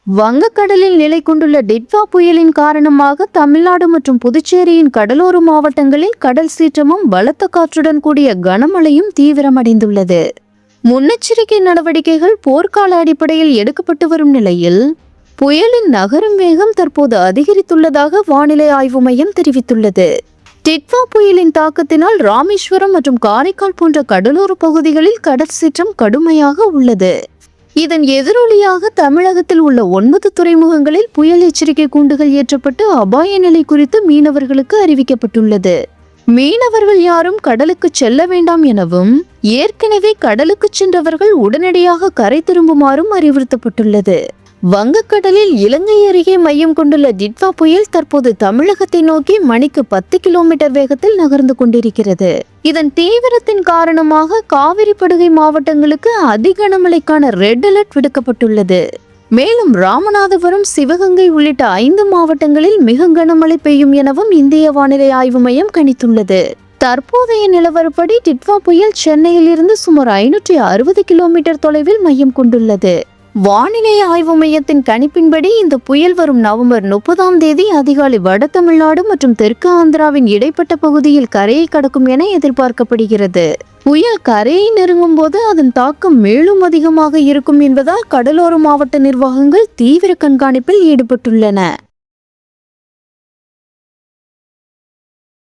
வங்கக்கடலில் நிலை கொண்டுள்ள டிட்வா புயலின் காரணமாக தமிழ்நாடு மற்றும் புதுச்சேரியின் கடலோர மாவட்டங்களில் கடல் சீற்றமும் பலத்த காற்றுடன் கூடிய கனமழையும் தீவிரமடைந்துள்ளது. முன்னெச்சரிக்கை நடவடிக்கைகள் போர்க்கால அடிப்படையில் எடுக்கப்பட்டு வரும் நிலையில் புயலின் நகரும் வேகம் தற்போது அதிகரித்துள்ளதாக வானிலை ஆய்வு மையம் தெரிவித்துள்ளது. டிட்வா புயலின் தாக்கத்தினால் ராமேஸ்வரம் மற்றும் காரைக்கால் போன்ற கடலோர பகுதிகளில் கடல் சீற்றம் கடுமையாக உள்ளது. இதன் எதிரொலியாக தமிழகத்தில் உள்ள 9 துறைமுகங்களில் புயல் எச்சரிக்கை கூண்டுகள் ஏற்றப்பட்டு அபாய நிலை குறித்து மீனவர்களுக்கு அறிவிக்கப்பட்டுள்ளது. மீனவர்கள் யாரும் கடலுக்கு செல்ல வேண்டாம் எனவும் ஏற்கனவே கடலுக்கு சென்றவர்கள் உடனடியாக கரை திரும்புமாறும் அறிவுறுத்தப்பட்டுள்ளது. வங்கக்கடலில் இலங்கை அருகே மையம் கொண்டுள்ள டிட்வா புயல் தற்போது தமிழகத்தை நோக்கி மணிக்கு 10 கிலோமீட்டர் வேகத்தில் நகர்ந்து கொண்டிருக்கிறது. இதன் தீவிரத்தின் காரணமாக காவிரி படுகை மாவட்டங்களுக்கு அதிக கனமழைக்கான ரெட் அலர்ட் விடுக்கப்பட்டுள்ளது. மேலும் ராமநாதபுரம், சிவகங்கை உள்ளிட்ட 5 மாவட்டங்களில் மிக கனமழை பெய்யும் எனவும் இந்திய வானிலை ஆய்வு மையம் கணித்துள்ளது. தற்போதைய நிலவரப்படி டிட்வா புயல் சென்னையில் இருந்து சுமார் 560 கிலோமீட்டர் தொலைவில் மையம் கொண்டுள்ளது. வானிலை ஆய்வு மையத்தின் கணிப்பின்படி இந்த புயல் வரும் நவம்பர் 30ஆம் தேதி அதிகாலை வட தமிழ்நாடு மற்றும் தெற்கு ஆந்திராவின் இடைப்பட்ட பகுதியில் கரையை கடக்கும் என எதிர்பார்க்கப்படுகிறது. புயல் கரையை நெருங்கும் போது அதன் தாக்கம் மேலும் அதிகமாக இருக்கும் என்பதால் கடலோர மாவட்ட நிர்வாகங்கள் தீவிர கண்காணிப்பில் ஈடுபட்டுள்ளன.